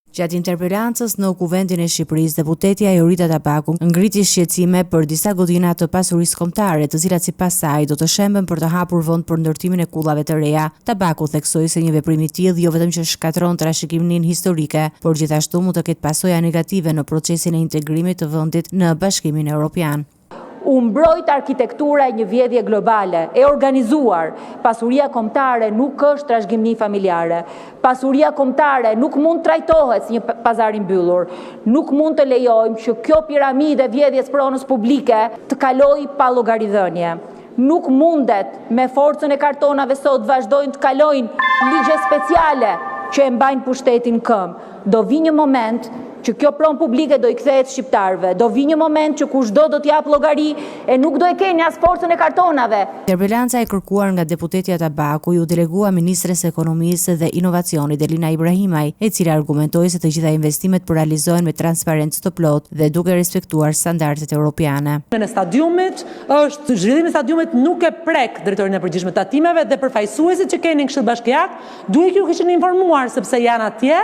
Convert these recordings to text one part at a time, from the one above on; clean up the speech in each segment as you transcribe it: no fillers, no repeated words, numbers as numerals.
Gjatë interpelancës në Kuvendin e Shqipërisë, deputetja Jorita Tabaku ngriti shqetësime për disa godina të pasurisë kombëtare, të cilat sipas saj do të shemben për të hapur vend për ndërtimin e kullave të reja. Tabaku theksoi se një veprim i tillë jo vetëm që shkatërron trashëgiminë historike, por gjithashtu mund të ketë pasoja negative në procesin e integrimit të vendit në Bashkimin Evropian. U mbrojt arkitektura e një vjedhje globale, e organizuar. Pasuria kombëtare nuk është trashëgimi familjare. Pasuria kombëtare nuk mund trajtohet si një pazar i mbyllur. Nuk mund të lejojmë që kjo piramidë e vjedhjes pronës publike të kalojë pa llogaridhënie. Nuk mundet me forcën e kartonave sot vazhdojnë të kalojnë ligje speciale që e mbajnë pushtetin këmbë. Do vi një moment që kjo pronë publike do i kthehet shqiptarëve. Do vi një moment që kushdo do t'jap llogari e nuk do e keni as forcën e kartonave. Interpelanca e kërkuar nga deputetja Tabaku ju delegua Ministres së Ekonomisë dhe Inovacionit Elina Ibrahimaj, e cila argumentoi se të gjitha investimet po realizohen me transparencë të plotë dhe duke respektuar standardet europiane. Në stadiumit është zhvillimi i stadiumit nuk e prek drejtorinë e përgjithshme të tatimeve dhe përfaqësuesit që keni në Këshill Bashkiak duhet ju kishin informuar sepse janë atje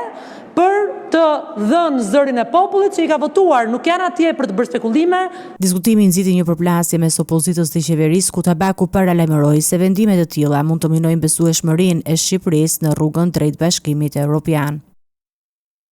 për të dhënë zërin e popullit që i ka votuar, nuk janë atje për të bërë spekulime. Diskutimi nxiti një përplasje mes opozitës dhe qeverisë, ku Tabaku paralajmëroi se vendime të tilla mund të minojnë besueshmërinë e Shqipërisë në rrugën drejt Bashkimit Evropian.